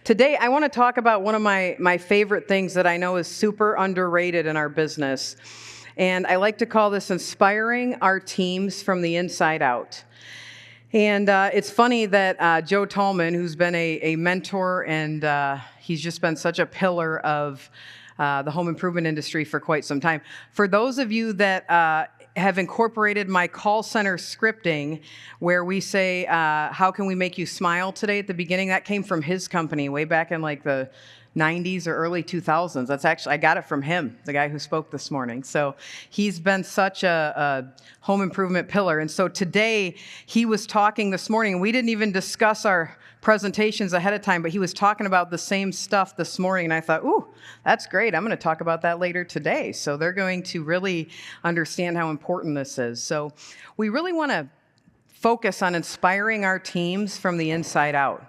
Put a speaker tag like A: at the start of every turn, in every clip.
A: Today, I want to talk about one of my favorite things that I know is super underrated in our business. And I like to call this inspiring our teams from the inside out. And it's funny that Joe Tallman, who's been a mentor and he's just been such a pillar of the home improvement industry for quite some time. For those of you that have incorporated my call center scripting, where we say, how can we make you smile today at the beginning, that came from his company way back in like the 90s or early 2000s. That's actually, I got it from him, the guy who spoke this morning. So he's been such a home improvement pillar. And so today he was talking this morning, and we didn't even discuss our presentations ahead of time, but he was talking about the same stuff this morning. And I thought, ooh, that's great. I'm going to talk about that later today. So they're going to really understand how important this is. So we really want to focus on inspiring our teams from the inside out.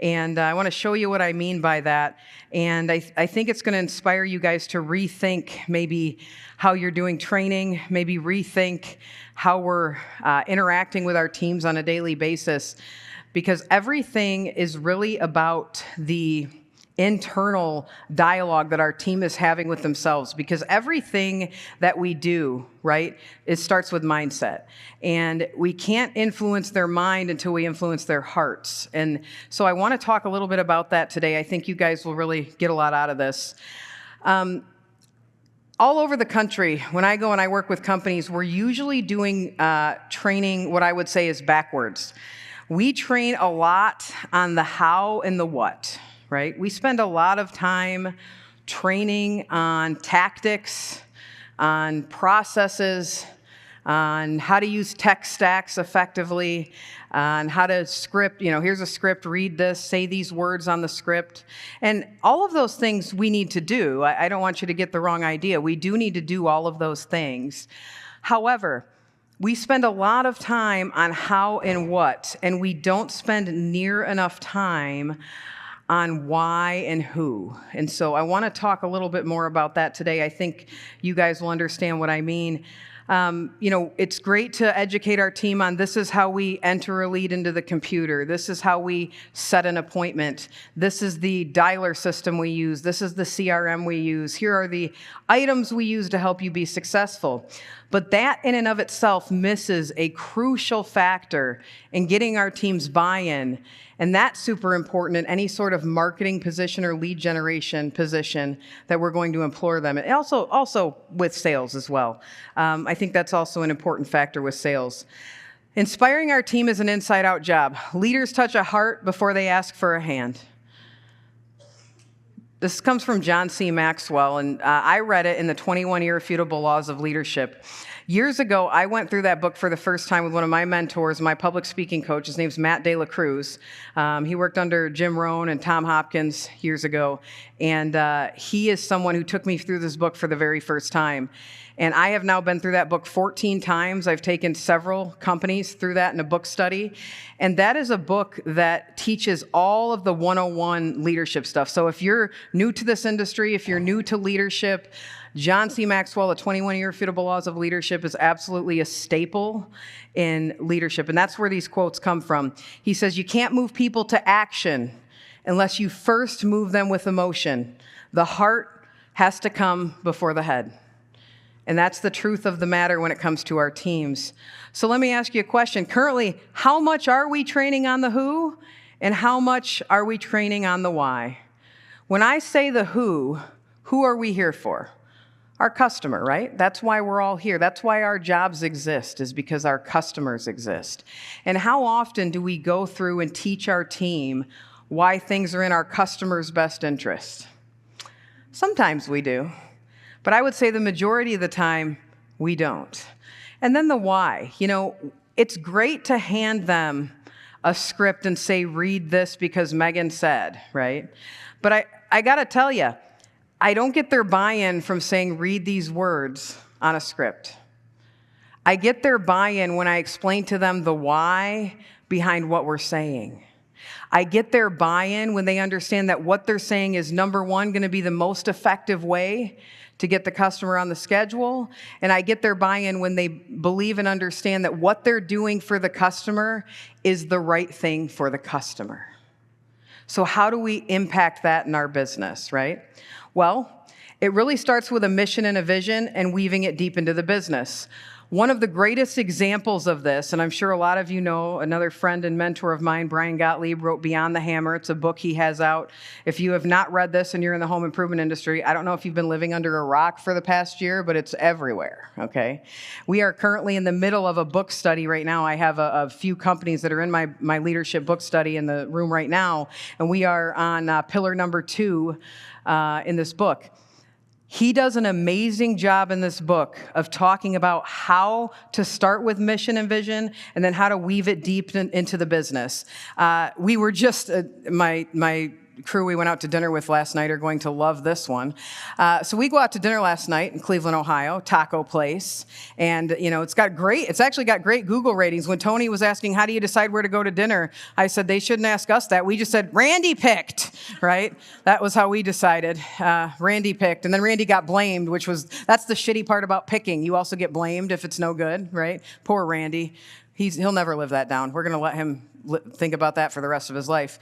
A: And I want to show you what I mean by that. And I think it's going to inspire you guys to rethink maybe how you're doing training, maybe rethink how we're interacting with our teams on a daily basis, because everything is really about the internal dialogue that our team is having with themselves, because everything that we do, right, it starts with mindset. And we can't influence their mind until we influence their hearts. And so I want to talk a little bit about that today. I think you guys will really get a lot out of this. All over the country, when I go and I work with companies, we're usually doing training, what I would say is backwards. We train a lot on the how and the what. Right? We spend a lot of time training on tactics, on processes, on how to use tech stacks effectively, on how to script, here's a script, read this, say these words on the script. And all of those things we need to do. I don't want you to get the wrong idea. We do need to do all of those things. However, we spend a lot of time on how and what, and we don't spend near enough time on why and who. And so I want to talk a little bit more about that today. I think you guys will understand what I mean. It's great to educate our team on this is how we enter a lead into the computer. This is how we set an appointment. This is the dialer system we use. This is the CRM we use. Here are the items we use to help you be successful. But that in and of itself misses a crucial factor in getting our team's buy-in. And that's super important in any sort of marketing position or lead generation position that we're going to employ them. And also with sales as well. I think that's also an important factor with sales. Inspiring our team is an inside-out job. Leaders touch a heart before they ask for a hand. This comes from John C. Maxwell, and I read it in the 21 Irrefutable Laws of Leadership. Years ago, I went through that book for the first time with one of my mentors, my public speaking coach. His name's Matt De La Cruz. He worked under Jim Rohn and Tom Hopkins years ago, and he is someone who took me through this book for the very first time. And I have now been through that book 14 times. I've taken several companies through that in a book study. And that is a book that teaches all of the 101 leadership stuff. So if you're new to this industry, if you're new to leadership, John C. Maxwell, The 21 Irrefutable Laws of Leadership, is absolutely a staple in leadership. And that's where these quotes come from. He says, you can't move people to action unless you first move them with emotion. The heart has to come before the head. And that's the truth of the matter when it comes to our teams. So let me ask you a question. Currently, how much are we training on the who, and how much are we training on the why? When I say the who are we here for? Our customer, right? That's why we're all here. That's why our jobs exist, is because our customers exist. And how often do we go through and teach our team why things are in our customer's best interest? Sometimes we do. But I would say the majority of the time, we don't. And then the why. It's great to hand them a script and say, read this because Megan said, right? But I got to tell you, I don't get their buy-in from saying, read these words on a script. I get their buy-in when I explain to them the why behind what we're saying. I get their buy-in when they understand that what they're saying is, number one, going to be the most effective way to get the customer on the schedule. And I get their buy-in when they believe and understand that what they're doing for the customer is the right thing for the customer. So how do we impact that in our business, right? Well, it really starts with a mission and a vision and weaving it deep into the business. One of the greatest examples of this, and I'm sure a lot of you know, another friend and mentor of mine, Brian Gottlieb, wrote Beyond the Hammer. It's a book he has out. If you have not read this and you're in the home improvement industry, I don't know if you've been living under a rock for the past year, but it's everywhere, okay? We are currently in the middle of a book study right now. I have a few companies that are in my leadership book study in the room right now, and we are on pillar number 2 in this book. He does an amazing job in this book of talking about how to start with mission and vision and then how to weave it deep into the business. We were just, my crew we went out to dinner with last night are going to love this one. So we go out to dinner last night in Cleveland, Ohio, taco place. And, you know, it's actually got great Google ratings. When Tony was asking, how do you decide where to go to dinner? I said, they shouldn't ask us that. We just said, Randy picked, right? That was how we decided. Randy picked. And then Randy got blamed, that's the shitty part about picking. You also get blamed if it's no good, right? Poor Randy. He'll never live that down. We're going to let him think about that for the rest of his life.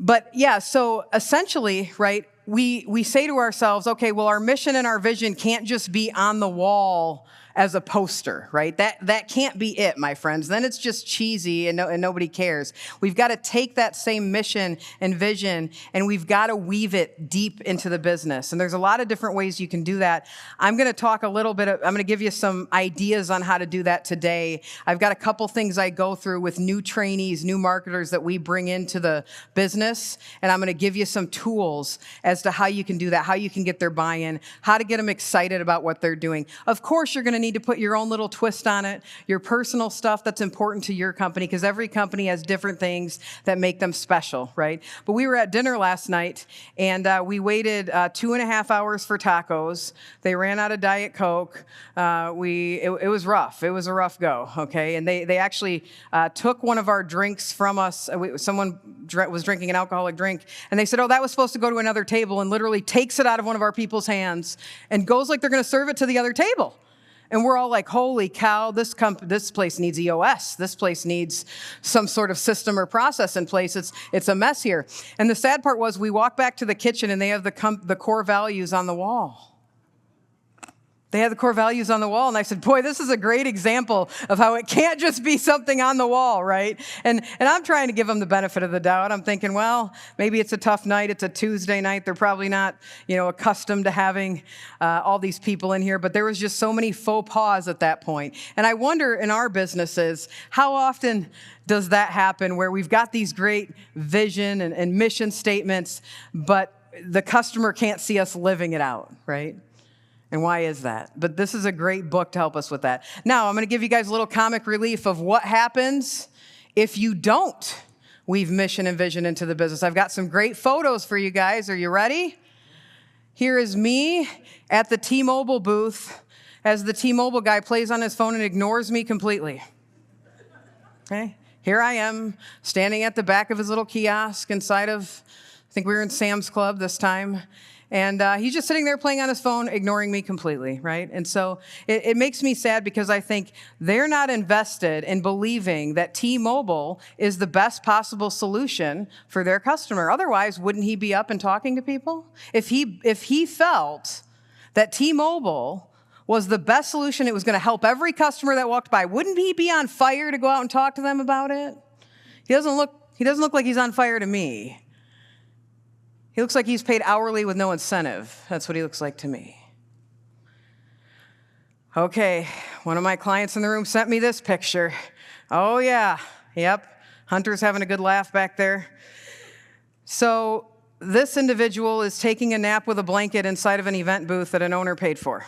A: But yeah, so essentially, right, we say to ourselves, okay, well, our mission and our vision can't just be on the wall as a poster, right? That can't be it, my friends. Then it's just cheesy and nobody cares. We've got to take that same mission and vision and we've got to weave it deep into the business. And there's a lot of different ways you can do that. I'm going to talk a little bit, I'm going to give you some ideas on how to do that today. I've got a couple things I go through with new trainees, new marketers that we bring into the business. And I'm going to give you some tools as to how you can do that, how you can get their buy-in, how to get them excited about what they're doing. Of course, you're going to need to put your own little twist on it, your personal stuff that's important to your company, because every company has different things that make them special, right? But we were at dinner last night, and we waited 2.5 hours for tacos. They ran out of Diet Coke. It was rough. It was a rough go, okay? And they actually took one of our drinks from us. Someone was drinking an alcoholic drink, and they said, oh, that was supposed to go to another table, and literally takes it out of one of our people's hands and goes like they're going to serve it to the other table. And we're all like, holy cow, this place needs EOS. This place needs some sort of system or process in place. It's a mess here. And the sad part was we walked back to the kitchen and they have the core values on the wall. They had the core values on the wall. And I said, boy, this is a great example of how it can't just be something on the wall, right? And I'm trying to give them the benefit of the doubt. I'm thinking, well, maybe it's a tough night. It's a Tuesday night. They're probably not, accustomed to having all these people in here. But there was just so many faux pas at that point. And I wonder in our businesses, how often does that happen where we've got these great vision and mission statements, but the customer can't see us living it out, right? And why is that? But this is a great book to help us with that. Now, I'm going to give you guys a little comic relief of what happens if you don't weave mission and vision into the business. I've got some great photos for you guys. Are you ready? Here is me at the T-Mobile booth as the T-Mobile guy plays on his phone and ignores me completely. Okay? Here I am standing at the back of his little kiosk inside of, I think we were in Sam's Club this time. And he's just sitting there playing on his phone, ignoring me completely, right? And so it makes me sad because I think they're not invested in believing that T-Mobile is the best possible solution for their customer. Otherwise, wouldn't he be up and talking to people? If he felt that T-Mobile was the best solution, it was going to help every customer that walked by, wouldn't he be on fire to go out and talk to them about it? He doesn't look like he's on fire to me. He looks like he's paid hourly with no incentive. That's what he looks like to me. Okay, one of my clients in the room sent me this picture. Oh yeah, yep, Hunter's having a good laugh back there. So this individual is taking a nap with a blanket inside of an event booth that an owner paid for.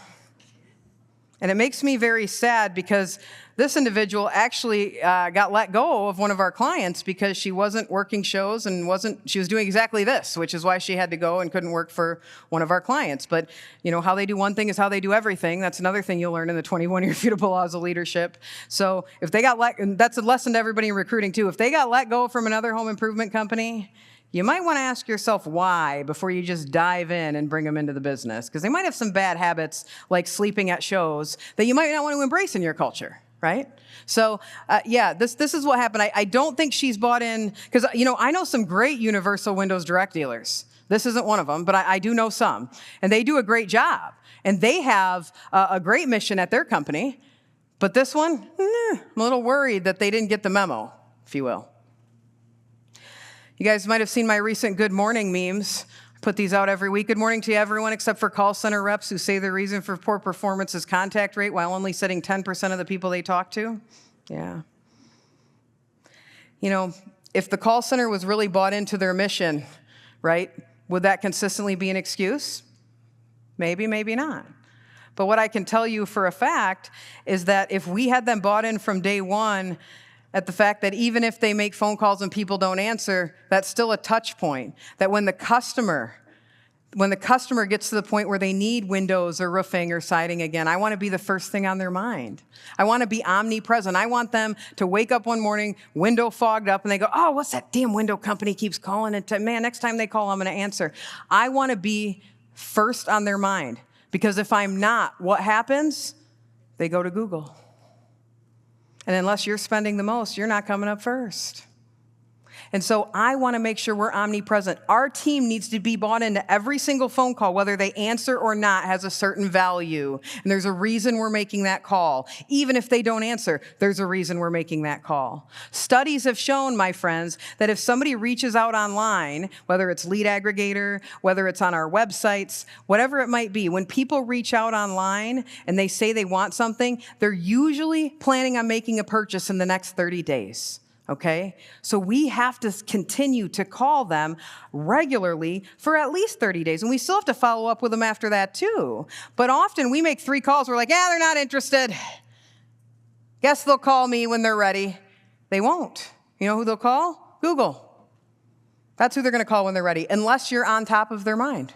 A: And it makes me very sad because this individual actually got let go of one of our clients because she wasn't working shows and she was doing exactly this, which is why she had to go and couldn't work for one of our clients. But, how they do one thing is how they do everything. That's another thing you'll learn in the 21-year Immutable Laws of Leadership. So if they got and that's a lesson to everybody in recruiting too. If they got let go from another home improvement company, you might want to ask yourself why before you just dive in and bring them into the business. Because they might have some bad habits like sleeping at shows that you might not want to embrace in your culture, right? So, yeah, this is what happened. I don't think she's bought in, because, I know some great Universal Windows Direct dealers. This isn't one of them, but I do know some. And they do a great job. And they have a great mission at their company. But this one, I'm a little worried that they didn't get the memo, if you will. You guys might have seen my recent good morning memes. I put these out every week. Good morning to everyone except for call center reps who say the reason for poor performance is contact rate while only setting 10% of the people they talk to. Yeah. If the call center was really bought into their mission, right, would that consistently be an excuse? Maybe, maybe not. But what I can tell you for a fact is that if we had them bought in from day one at the fact that even if they make phone calls and people don't answer, that's still a touch point. That when the customer gets to the point where they need windows or roofing or siding again, I want to be the first thing on their mind. I want to be omnipresent. I want them to wake up one morning, window fogged up, and they go, oh, what's that damn window company keeps calling? And man, next time they call, I'm going to answer. I want to be first on their mind. Because if I'm not, what happens? They go to Google. And unless you're spending the most, you're not coming up first. And so I want to make sure we're omnipresent. Our team needs to be bought into every single phone call, whether they answer or not, has a certain value. And there's a reason we're making that call. Even if they don't answer, there's a reason we're making that call. Studies have shown, my friends, that if somebody reaches out online, whether it's Lead Aggregator, whether it's on our websites, whatever it might be, when people reach out online and they say they want something, they're usually planning on making a purchase in the next 30 days. Okay? So we have to continue to call them regularly for at least 30 days. And we still have to follow up with them after that too. But often we make 3 calls. We're like, yeah, they're not interested. Guess they'll call me when they're ready. They won't. You know who they'll call? Google. That's who they're going to call when they're ready, unless you're on top of their mind.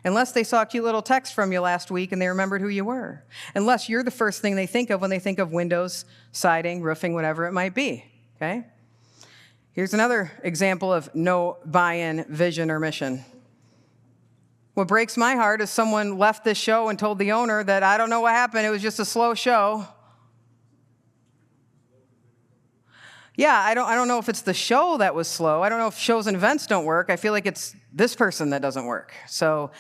A: Unless they saw a cute little text from you last week and they remembered who you were. Unless you're the first thing they think of when they think of windows, siding, roofing, whatever it might be. Okay? Here's another example of no buy-in, vision, or mission. What breaks my heart is someone left this show and told the owner that I don't know what happened, it was just a slow show. Yeah, I don't know if it's the show that was slow. I don't know if shows and events don't work. I feel like it's this person that doesn't work. So,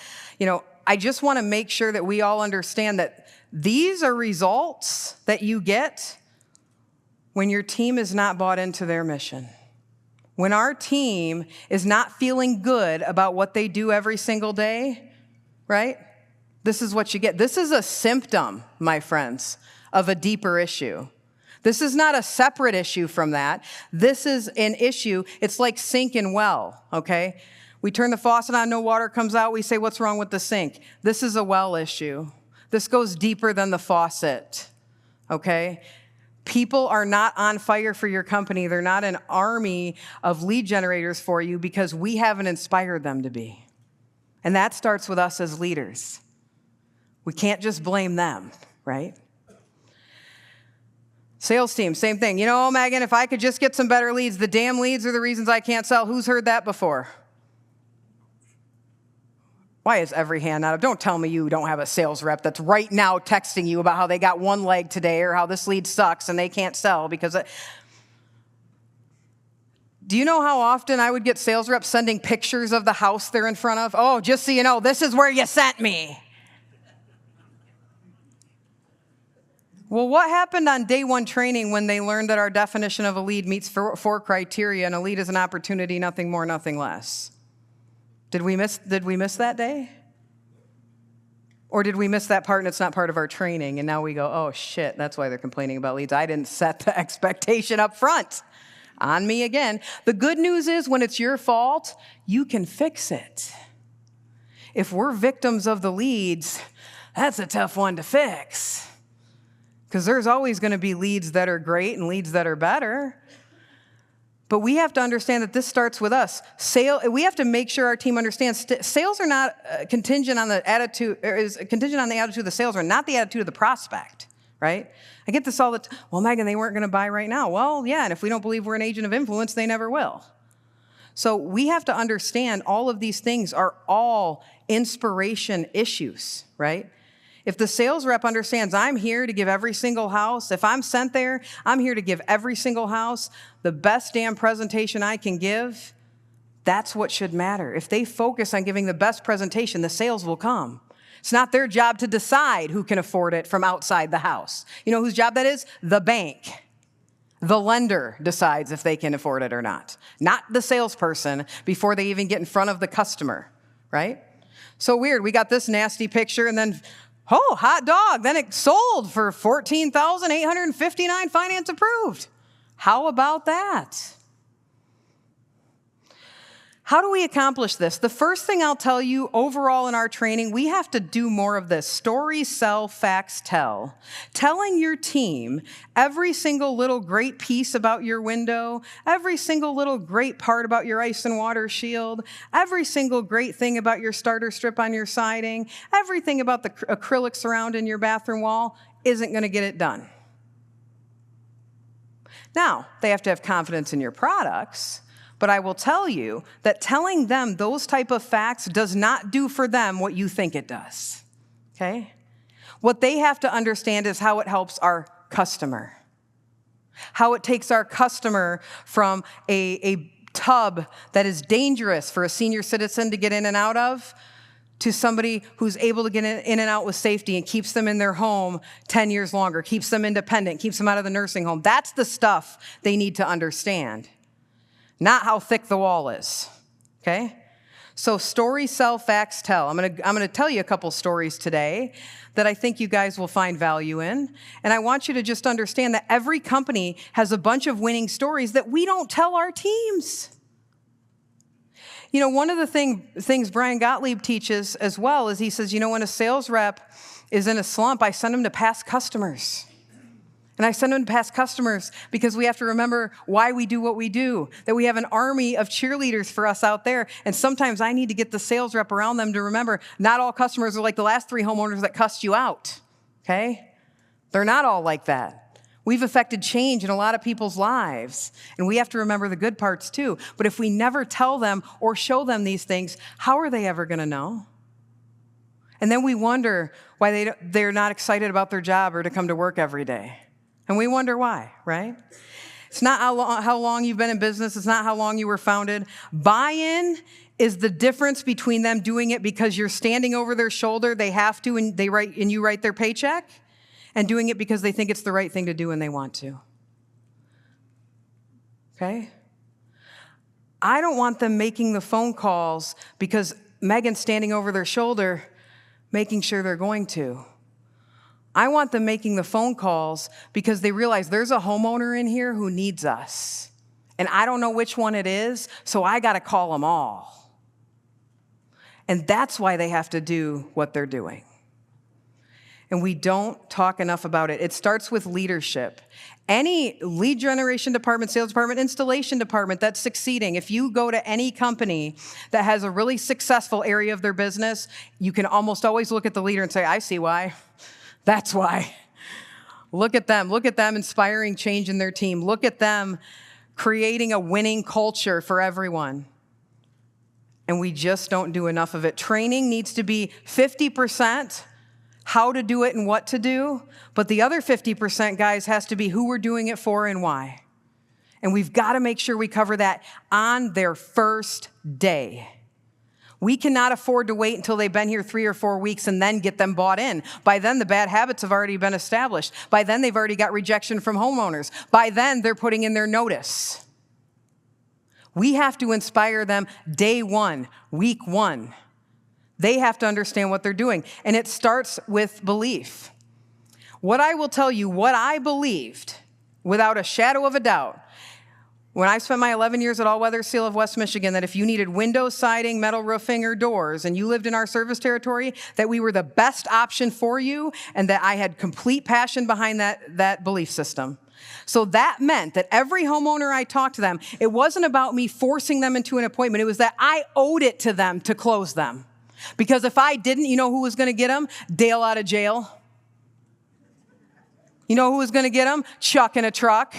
A: I just want to make sure that we all understand that these are results that you get when your team is not bought into their mission. When our team is not feeling good about what they do every single day, right? This is what you get. This is a symptom, my friends, of a deeper issue. This is not a separate issue from that. This is an issue. It's like sink and well, okay? We turn the faucet on, no water comes out. We say, what's wrong with the sink? This is a well issue. This goes deeper than the faucet, okay? People are not on fire for your company. They're not an army of lead generators for you because we haven't inspired them to be. And that starts with us as leaders. We can't just blame them, right? Sales team, same thing. Megan, if I could just get some better leads, the damn leads are the reasons I can't sell. Who's heard that before? Why is every hand not up? Don't tell me you don't have a sales rep that's right now texting you about how they got one leg today or how this lead sucks and they can't sell because... Do you know how often I would get sales reps sending pictures of the house they're in front of? Oh, just so you know, this is where you sent me. Well, what happened on day 1 training when they learned that our definition of a lead meets 4 criteria and a lead is an opportunity, nothing more, nothing less? Did we miss that day? Or did we miss that part and it's not part of our training and now we go, oh shit, that's why they're complaining about leads. I didn't set the expectation up front. On me again. The good news is when it's your fault, you can fix it. If we're victims of the leads, that's a tough one to fix. Because there's always going to be leads that are great and leads that are better. But we have to understand that this starts with us. We have to make sure our team understands sales are not contingent on the attitude, or is contingent on the attitude of the salesman, not the attitude of the prospect, right? I get this all the time. Well, Megan, they weren't going to buy right now. Well, yeah, and if we don't believe we're an agent of influence, they never will. So we have to understand all of these things are all inspiration issues, right? If the sales rep understands I'm here to give every single house, if I'm sent there, I'm here to give every single house the best damn presentation I can give, that's what should matter. If they focus on giving the best presentation, the sales will come. It's not their job to decide who can afford it from outside the house. You know whose job that is? The bank. The lender decides if they can afford it or not the salesperson before they even get in front of the customer, right? So weird. We got this nasty picture and then, oh, hot dog. Then it sold for $14,859 finance approved. How about that? How do we accomplish this? The first thing I'll tell you overall in our training, we have to do more of this. Story, sell, facts, tell. Telling your team every single little great piece about your window, every single little great part about your ice and water shield, every single great thing about your starter strip on your siding, everything about the acrylic surround in your bathroom wall isn't going to get it done. Now, they have to have confidence in your products. But I will tell you that telling them those type of facts does not do for them what you think it does, okay? What they have to understand is how it helps our customer, how it takes our customer from a tub that is dangerous for a senior citizen to get in and out of to somebody who's able to get in and out with safety and keeps them in their home 10 years longer, keeps them independent, keeps them out of the nursing home. That's the stuff they need to understand. Not how thick the wall is, okay? So story, sell, facts, tell. I'm gonna tell you a couple stories today that I think you guys will find value in. And I want you to just understand that every company has a bunch of winning stories that we don't tell our teams. You know, one of the things Brian Gottlieb teaches as well is he says, you know, when a sales rep is in a slump, I send them to past customers. And I send them to past customers because we have to remember why we do what we do, that we have an army of cheerleaders for us out there. And sometimes I need to get the sales rep around them to remember not all customers are like the last 3 homeowners that cussed you out, okay? They're not all like that. We've affected change in a lot of people's lives, and we have to remember the good parts too. But if we never tell them or show them these things, how are they ever going to know? And then we wonder why they're not excited about their job or to come to work every day. And we wonder why, right? It's not how long you've been in business. It's not how long you were founded. Buy-in is the difference between them doing it because you're standing over their shoulder, they have to, and you write their paycheck, and doing it because they think it's the right thing to do and they want to. Okay? I don't want them making the phone calls because Megan's standing over their shoulder, making sure they're going to. I want them making the phone calls because they realize there's a homeowner in here who needs us. And I don't know which one it is, so I got to call them all. And that's why they have to do what they're doing. And we don't talk enough about it. It starts with leadership. Any lead generation department, sales department, installation department that's succeeding, if you go to any company that has a really successful area of their business, you can almost always look at the leader and say, I see why. That's why. Look at them inspiring change in their team. Look at them creating a winning culture for everyone. And we just don't do enough of it. Training needs to be 50% how to do it and what to do, but the other 50%, guys, has to be who we're doing it for and why. And we've got to make sure we cover that on their first day. We cannot afford to wait until they've been here 3 or 4 weeks and then get them bought in. By then, the bad habits have already been established. By then, they've already got rejection from homeowners. By then, they're putting in their notice. We have to inspire them day 1, week 1. They have to understand what they're doing. And it starts with belief. What I will tell you, what I believed, without a shadow of a doubt, when I spent my 11 years at All Weather Seal of West Michigan, that if you needed windows, siding, metal roofing, or doors, and you lived in our service territory, that we were the best option for you, and that I had complete passion behind that belief system. So that meant that every homeowner I talked to them, it wasn't about me forcing them into an appointment. It was that I owed it to them to close them. Because if I didn't, you know who was going to get them? Dale out of jail. You know who was going to get them? Chuck in a truck.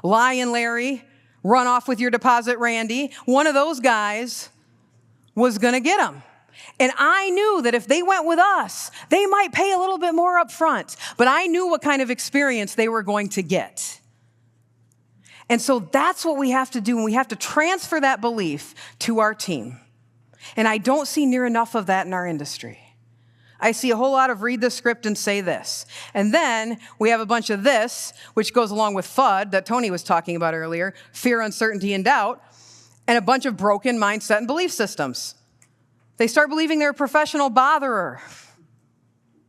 A: Lion Larry. Run off with your deposit, Randy. One of those guys was going to get them. And I knew that if they went with us, they might pay a little bit more up front, but I knew what kind of experience they were going to get. And so that's what we have to do, and we have to transfer that belief to our team. And I don't see near enough of that in our industry. I see a whole lot of read the script and say this. And then we have a bunch of this, which goes along with FUD that Tony was talking about earlier, fear, uncertainty, and doubt, and a bunch of broken mindset and belief systems. They start believing they're a professional botherer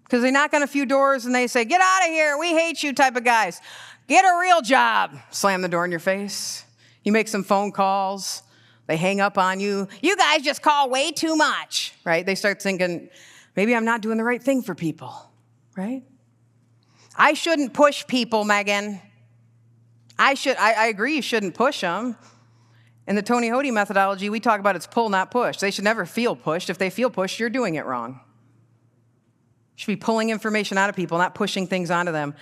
A: because they knock on a few doors and they say, get out of here, we hate you type of guys. Get a real job. Slam the door in your face. You make some phone calls. They hang up on you. You guys just call way too much, right? They start thinking, maybe I'm not doing the right thing for people, right? I shouldn't push people, Megan. I agree you shouldn't push them. In the Tony Hoty methodology, we talk about it's pull, not push. They should never feel pushed. If they feel pushed, you're doing it wrong. You should be pulling information out of people, not pushing things onto them.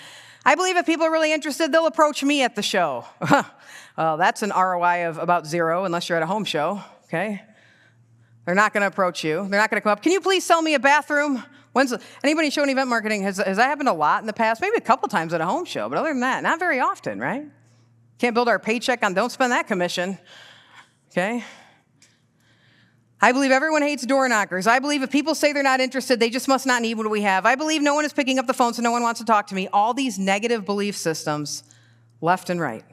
A: I believe if people are really interested, they'll approach me at the show. Well, that's an ROI of about 0 unless you're at a home show, okay? They're not going to approach you. They're not going to come up. Can you please sell me a bathroom? Anybody showing event marketing, has that happened a lot in the past? Maybe a couple times at a home show, but other than that, not very often, right? Can't build our paycheck on don't spend that commission, okay? I believe everyone hates door knockers. I believe if people say they're not interested, they just must not need what we have. I believe no one is picking up the phone, so no one wants to talk to me. All these negative belief systems, left and right.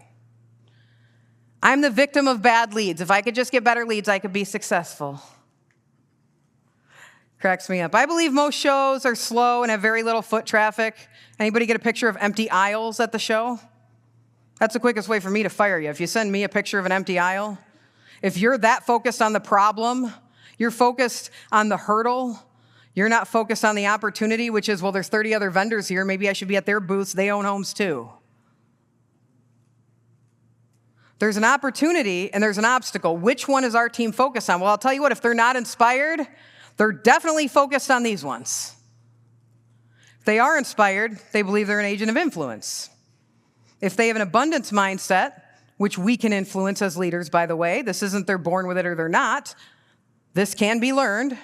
A: I'm the victim of bad leads. If I could just get better leads, I could be successful. Cracks me up. I believe most shows are slow and have very little foot traffic. Anybody get a picture of empty aisles at the show? That's the quickest way for me to fire you. If you send me a picture of an empty aisle, if you're that focused on the problem, you're focused on the hurdle, you're not focused on the opportunity, which is, well, there's 30 other vendors here. Maybe I should be at their booths. They own homes too. There's an opportunity and there's an obstacle. Which one is our team focused on? Well, I'll tell you what, if they're not inspired, they're definitely focused on these ones. If they are inspired, they believe they're an agent of influence. If they have an abundance mindset, which we can influence as leaders, by the way. This isn't they're born with it or they're not. This can be learned.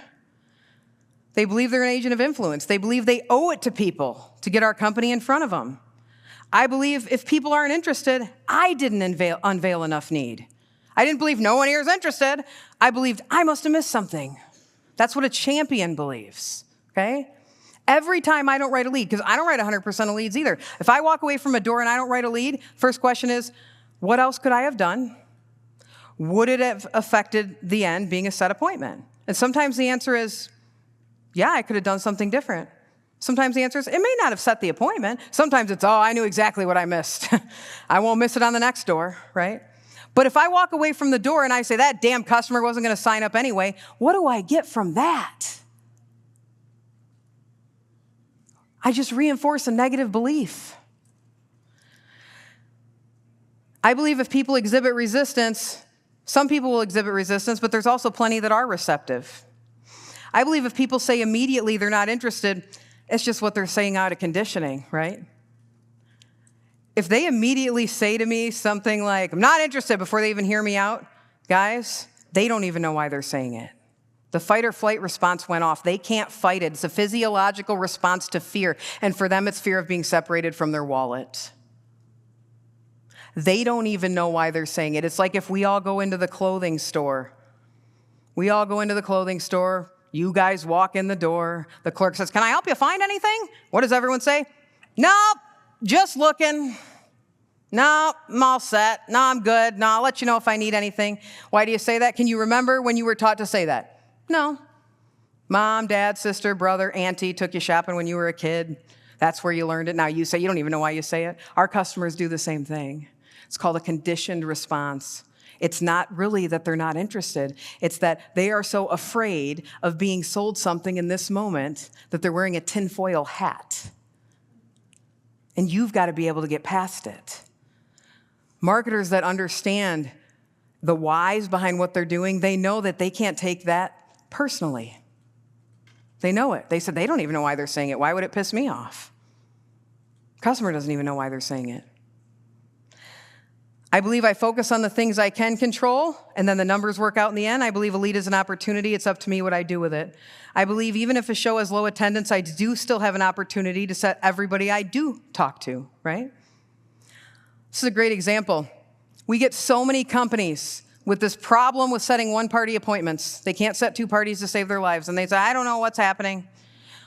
A: They believe they're an agent of influence. They believe they owe it to people to get our company in front of them. I believe if people aren't interested, I didn't unveil enough need. I didn't believe no one here is interested. I believed I must have missed something. That's what a champion believes, okay? Every time I don't write a lead, because I don't write 100% of leads either. If I walk away from a door and I don't write a lead, first question is, what else could I have done? Would it have affected the end being a set appointment? And sometimes the answer is, yeah, I could have done something different. Sometimes the answer is, it may not have set the appointment. Sometimes it's, I knew exactly what I missed. I won't miss it on the next door, right? But if I walk away from the door and I say, that damn customer wasn't going to sign up anyway, what do I get from that? I just reinforce a negative belief. I believe if people exhibit resistance, some people will exhibit resistance, but there's also plenty that are receptive. I believe if people say immediately they're not interested, it's just what they're saying out of conditioning, right? If they immediately say to me something like, I'm not interested, before they even hear me out, guys, they don't even know why they're saying it. The fight or flight response went off. They can't fight it. It's a physiological response to fear, and for them, it's fear of being separated from their wallet. They don't even know why they're saying it. It's like if we all go into the clothing store. We all go into the clothing store. You guys walk in the door. The clerk says, can I help you find anything? What does everyone say? Nope, just looking. No, I'm all set. No, I'm good. No, I'll let you know if I need anything. Why do you say that? Can you remember when you were taught to say that? No. Mom, dad, sister, brother, auntie took you shopping when you were a kid. That's where you learned it. Now you say, you don't even know why you say it. Our customers do the same thing. It's called a conditioned response. It's not really that they're not interested. It's that they are so afraid of being sold something in this moment that they're wearing a tinfoil hat. And you've got to be able to get past it. Marketers that understand the whys behind what they're doing, they know that they can't take that personally. They know it. They said they don't even know why they're saying it. Why would it piss me off? Customer doesn't even know why they're saying it. I believe I focus on the things I can control, and then the numbers work out in the end. I believe a lead is an opportunity. It's up to me what I do with it. I believe even if a show has low attendance, I do still have an opportunity to set everybody I do talk to, right? This is a great example. We get so many companies with this problem with setting one-party appointments. They can't set two parties to save their lives, and they say, I don't know what's happening.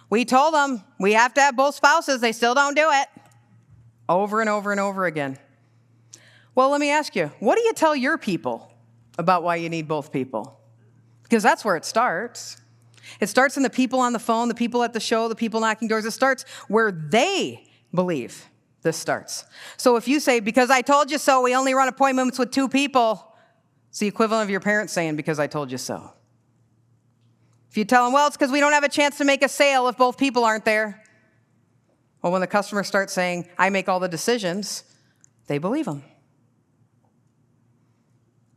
A: We told them we have to have both spouses. They still don't do it. Over and over and over again. Well, let me ask you, what do you tell your people about why you need both people? Because that's where it starts. It starts in the people on the phone, the people at the show, the people knocking doors. It starts where they believe this starts. So if you say, because I told you so, we only run appointments with two people, it's the equivalent of your parents saying, because I told you so. If you tell them, well, it's because we don't have a chance to make a sale if both people aren't there. Well, when the customer starts saying, I make all the decisions, they believe them.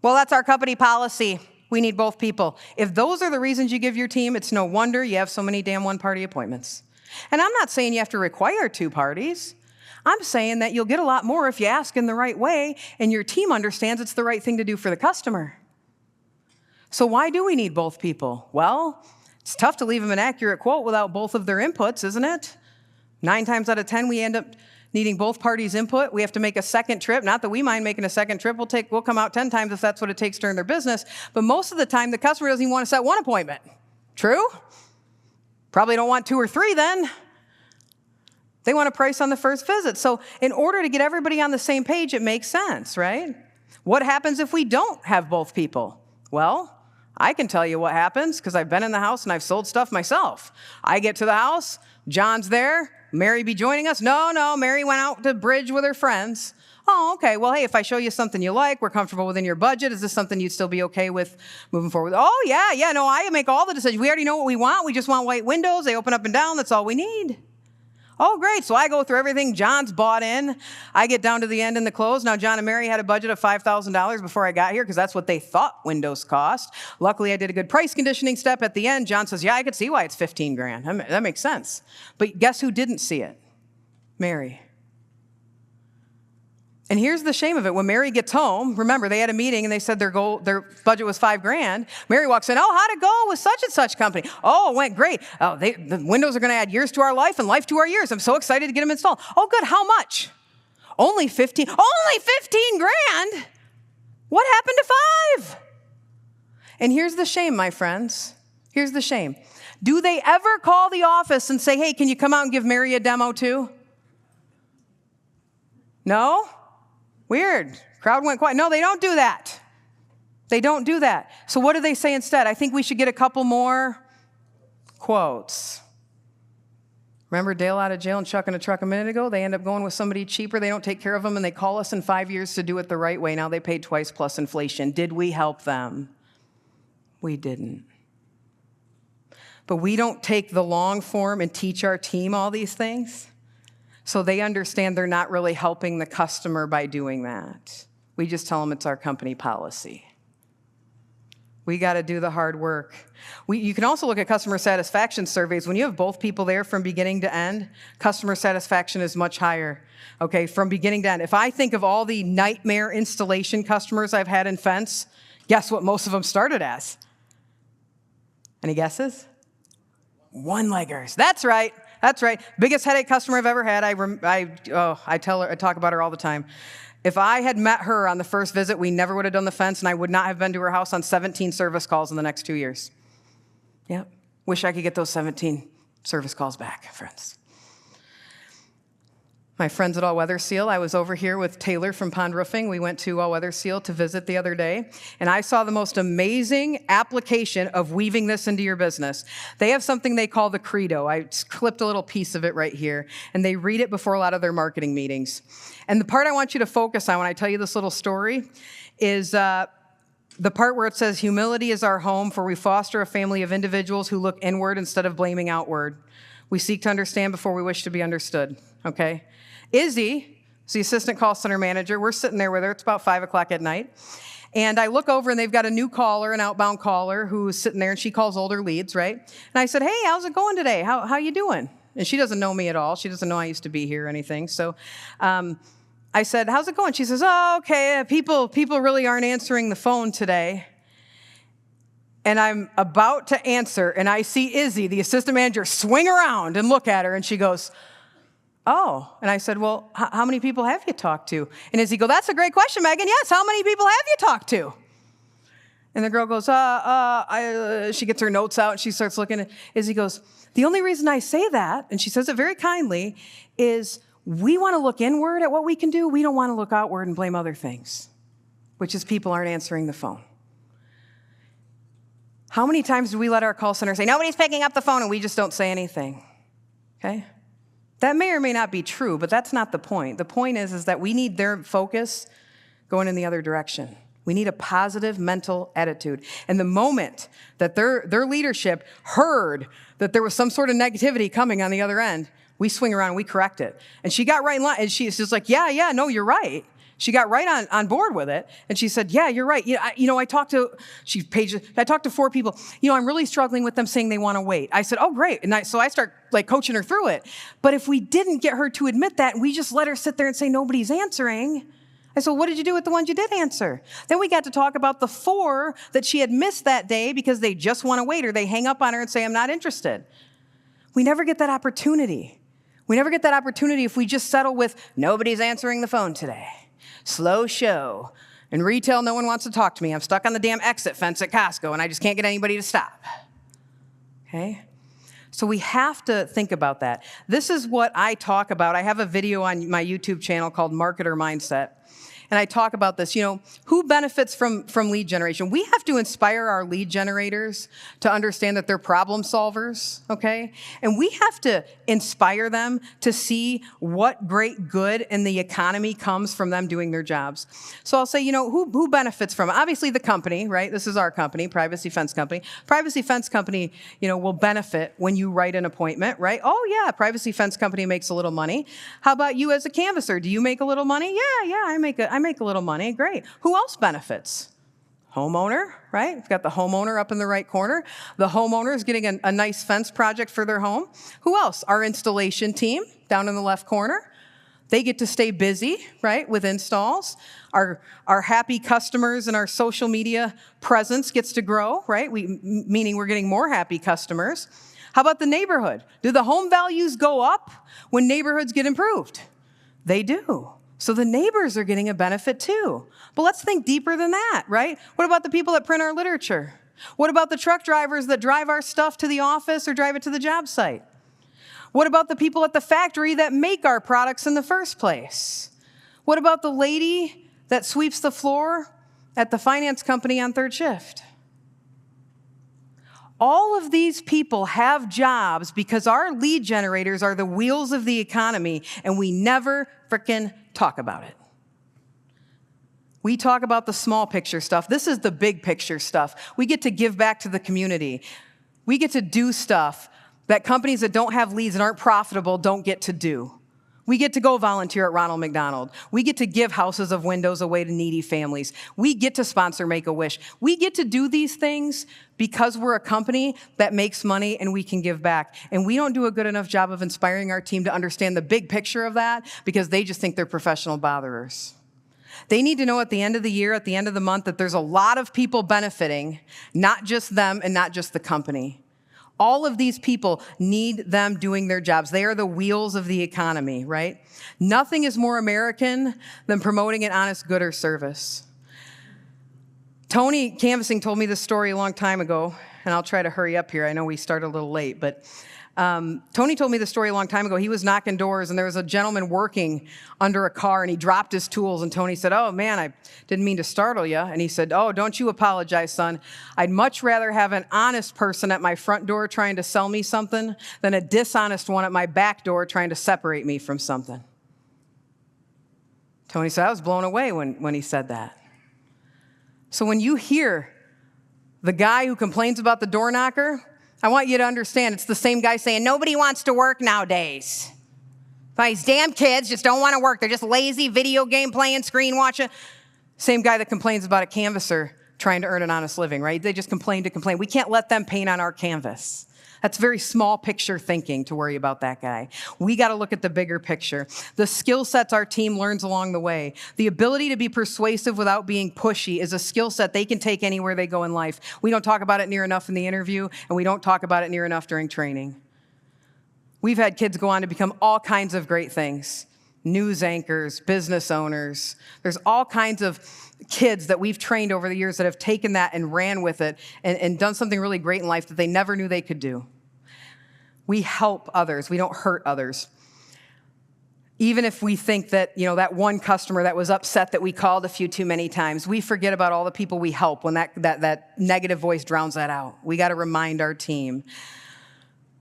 A: Well, that's our company policy. We need both people. If those are the reasons you give your team, it's no wonder you have so many damn one-party appointments. And I'm not saying you have to require two parties. I'm saying that you'll get a lot more if you ask in the right way and your team understands it's the right thing to do for the customer. So why do we need both people? Well, it's tough to leave them an accurate quote without both of their inputs, isn't it? 9 times out of 10, we end up needing both parties' input. We have to make a second trip. Not that we mind making a second trip. We'll come out 10 times if that's what it takes to earn their business. But most of the time, the customer doesn't even want to set one appointment. True? Probably don't want 2 or 3 then. They want a price on the first visit. So in order to get everybody on the same page, it makes sense, right? What happens if we don't have both people? Well, I can tell you what happens because I've been in the house and I've sold stuff myself. I get to the house, John's there, Mary be joining us? No, Mary went out to bridge with her friends. Oh, okay, well, hey, if I show you something you like, we're comfortable within your budget, is this something you'd still be okay with moving forward? Oh, yeah, no, I make all the decisions. We already know what we want. We just want white windows. They open up and down. That's all we need. Oh, great. So I go through everything John's bought in. I get down to the end in the close. Now, John and Mary had a budget of $5,000 before I got here because that's what they thought windows cost. Luckily, I did a good price conditioning step at the end. John says, yeah, I could see why it's $15,000. That makes sense. But guess who didn't see it? Mary. And here's the shame of it. When Mary gets home, remember, they had a meeting and they said their budget was $5,000. Mary walks in, oh, how'd it go with such and such company? Oh, it went great. Oh, the windows are going to add years to our life and life to our years. I'm so excited to get them installed. Oh, good. How much? Only 15. Only 15 grand? What happened to 5? And here's the shame, my friends. Here's the shame. Do they ever call the office and say, hey, can you come out and give Mary a demo too? No? Weird. Crowd went quiet. No, they don't do that. They don't do that. So what do they say instead? I think we should get a couple more quotes. Remember Dale out of jail and Chuck in a truck a minute ago? They end up going with somebody cheaper. They don't take care of them, and they call us in 5 years to do it the right way. Now they paid twice plus inflation. Did we help them? We didn't. But we don't take the long form and teach our team all these things. So they understand they're not really helping the customer by doing that. We just tell them it's our company policy. We got to do the hard work. You can also look at customer satisfaction surveys. When you have both people there from beginning to end, customer satisfaction is much higher, okay, from beginning to end. If I think of all the nightmare installation customers I've had in Fence, guess what most of them started as? Any guesses? One-leggers. That's right. That's right. Biggest headache customer I've ever had. I talk about her all the time. If I had met her on the first visit, we never would have done the fence, and I would not have been to her house on 17 service calls in the next 2 years. Yep. Wish I could get those 17 service calls back, friends. My friends at All Weather Seal, I was over here with Taylor from Pond Roofing. We went to All Weather Seal to visit the other day, and I saw the most amazing application of weaving this into your business. They have something they call the Credo. I clipped a little piece of it right here, and they read it before a lot of their marketing meetings. And the part I want you to focus on when I tell you this little story is the part where it says, humility is our home, for we foster a family of individuals who look inward instead of blaming outward. We seek to understand before we wish to be understood, okay? Izzy is the assistant call center manager. We're sitting there with her. It's about 5 o'clock at night. And I look over, and they've got a new caller, an outbound caller, who's sitting there, and she calls older leads, right? And I said, hey, how's it going today? How you doing? And she doesn't know me at all. She doesn't know I used to be here or anything. So I said, how's it going? She says, oh, okay, people really aren't answering the phone today. And I'm about to answer, and I see Izzy, the assistant manager, swing around and look at her, and she goes, oh. And I said, well, how many people have you talked to? And Izzy goes, that's a great question, Megan. Yes, how many people have you talked to? And the girl goes, she gets her notes out, and she starts looking at Izzy goes, the only reason I say that, and she says it very kindly, is we want to look inward at what we can do. We don't want to look outward and blame other things, which is people aren't answering the phone. How many times do we let our call center say, nobody's picking up the phone, and we just don't say anything? Okay? That may or may not be true, but that's not the point. The point is that we need their focus going in the other direction. We need a positive mental attitude. And the moment that their leadership heard that there was some sort of negativity coming on the other end, we swing around and we correct it. And she got right in line, and she's just like, yeah, no, you're right. She got right on board with it, and she said, yeah, you're right. I talked to 4 people. I'm really struggling with them saying they want to wait. I said, oh, great. And so I start coaching her through it. But if we didn't get her to admit that, and we just let her sit there and say nobody's answering, I said, what did you do with the ones you did answer? Then we got to talk about the 4 that she had missed that day because they just want to wait, or they hang up on her and say, I'm not interested. We never get that opportunity. We never get that opportunity if we just settle with nobody's answering the phone today. Slow show. In retail, no one wants to talk to me. I'm stuck on the damn exit fence at Costco, and I just can't get anybody to stop. Okay? So we have to think about that. This is what I talk about. I have a video on my YouTube channel called Marketer Mindset. And I talk about this, who benefits from lead generation? We have to inspire our lead generators to understand that they're problem solvers, okay? And we have to inspire them to see what great good in the economy comes from them doing their jobs. So I'll say, who benefits from it? Obviously the company, right? This is our company, Privacy Fence Company. Privacy Fence Company, will benefit when you write an appointment, right? Oh yeah, Privacy Fence Company makes a little money. How about you as a canvasser? Do you make a little money? Yeah, I make a little money. Great. Who else benefits? Homeowner, right? We've got the homeowner up in the right corner. The homeowner is getting a nice fence project for their home. Who else? Our installation team down in the left corner. They get to stay busy, right, with installs. Our happy customers and our social media presence gets to grow, right? Meaning we're getting more happy customers. How about the neighborhood? Do the home values go up when neighborhoods get improved? They do. So the neighbors are getting a benefit too. But let's think deeper than that, right? What about the people that print our literature? What about the truck drivers that drive our stuff to the office or drive it to the job site? What about the people at the factory that make our products in the first place? What about the lady that sweeps the floor at the finance company on third shift? All of these people have jobs because our lead generators are the wheels of the economy, and we never frickin' talk about it. We talk about the small picture stuff. This is the big picture stuff. We get to give back to the community. We get to do stuff that companies that don't have leads and aren't profitable don't get to do. We get to go volunteer at Ronald McDonald. We get to give houses of windows away to needy families. We get to sponsor Make-A-Wish. We get to do these things because we're a company that makes money and we can give back. And we don't do a good enough job of inspiring our team to understand the big picture of that because they just think they're professional botherers. They need to know at the end of the year, at the end of the month, that there's a lot of people benefiting, not just them and not just the company. All of these people need them doing their jobs. They are the wheels of the economy, right? Nothing is more American than promoting an honest good or service. Tony Canvassing told me this story a long time ago, and I'll try to hurry up here. I know we started a little late, but Tony told me the story a long time ago. He was knocking doors, and there was a gentleman working under a car, and he dropped his tools, and Tony said, oh, man, I didn't mean to startle you. And he said, oh, don't you apologize, son. I'd much rather have an honest person at my front door trying to sell me something than a dishonest one at my back door trying to separate me from something. Tony said, I was blown away when he said that. So when you hear the guy who complains about the door knocker, I want you to understand it's the same guy saying, nobody wants to work nowadays. These damn kids just don't want to work. They're just lazy, video game playing, screen watching. Same guy that complains about a canvasser trying to earn an honest living, right? They just complain to complain. We can't let them paint on our canvas. That's very small picture thinking to worry about that guy. We got to look at the bigger picture. The skill sets our team learns along the way. The ability to be persuasive without being pushy is a skill set they can take anywhere they go in life. We don't talk about it near enough in the interview, and we don't talk about it near enough during training. We've had kids go on to become all kinds of great things. News anchors, business owners. There's all kinds of kids that we've trained over the years that have taken that and ran with it and done something really great in life that they never knew they could do. We help others. We don't hurt others. Even if we think that, that one customer that was upset that we called a few too many times, we forget about all the people we help when that negative voice drowns that out. We got to remind our team.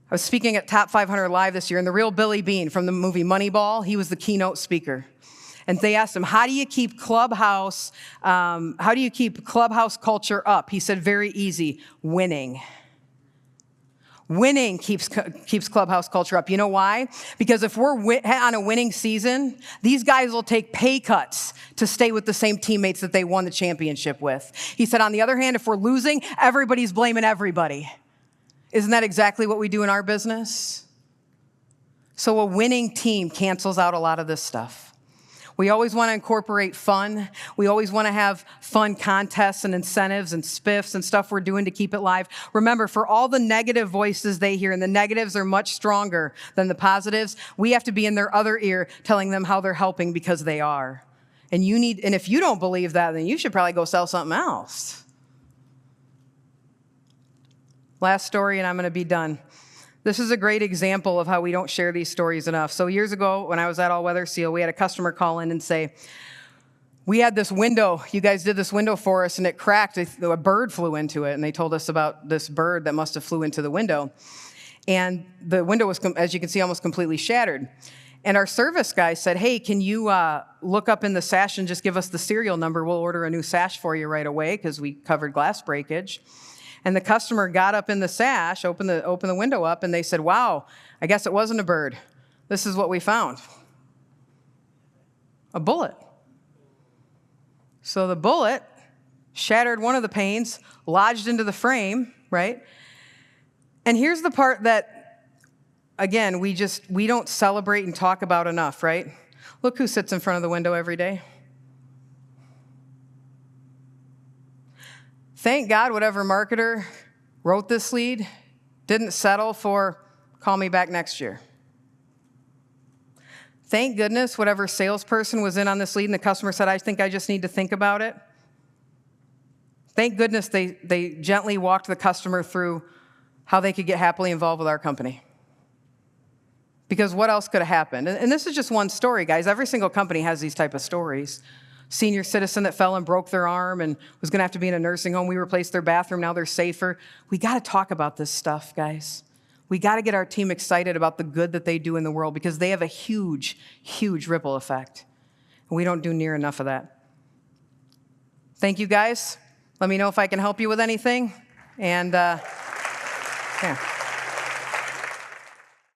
A: I was speaking at Top 500 Live this year, and the real Billy Beane from the movie Moneyball, he was the keynote speaker. And they asked him, how do you keep Clubhouse culture up? He said, very easy, winning. Winning keeps Clubhouse culture up. You know why? Because if we're on a winning season, these guys will take pay cuts to stay with the same teammates that they won the championship with. He said, on the other hand, if we're losing, everybody's blaming everybody. Isn't that exactly what we do in our business? So a winning team cancels out a lot of this stuff. We always want to incorporate fun. We always want to have fun contests and incentives and spiffs and stuff we're doing to keep it live. Remember, for all the negative voices they hear, and the negatives are much stronger than the positives, we have to be in their other ear telling them how they're helping because they are. And if you don't believe that, then you should probably go sell something else. Last story, and I'm going to be done. This is a great example of how we don't share these stories enough. So years ago, when I was at All Weather Seal, we had a customer call in and say, we had this window, you guys did this window for us, and it cracked. A bird flew into it, and they told us about this bird that must have flew into the window. And the window was, as you can see, almost completely shattered. And our service guy said, hey, can you look up in the sash and just give us the serial number? We'll order a new sash for you right away because we covered glass breakage. And the customer got up in the sash, opened the window up, and they said, wow, I guess it wasn't a bird. This is what we found. A bullet. So the bullet shattered one of the panes, lodged into the frame, right? And here's the part that, again, we don't celebrate and talk about enough, right? Look who sits in front of the window every day. Thank God whatever marketer wrote this lead didn't settle for call me back next year. Thank goodness whatever salesperson was in on this lead and the customer said, I think I just need to think about it. Thank goodness they gently walked the customer through how they could get happily involved with our company. Because what else could have happened? And this is just one story, guys. Every single company has these type of stories. Senior citizen that fell and broke their arm and was going to have to be in a nursing home. We replaced their bathroom. Now they're safer. We got to talk about this stuff, guys. We got to get our team excited about the good that they do in the world because they have a huge, huge ripple effect. And we don't do near enough of that. Thank you, guys. Let me know if I can help you with anything. And, yeah.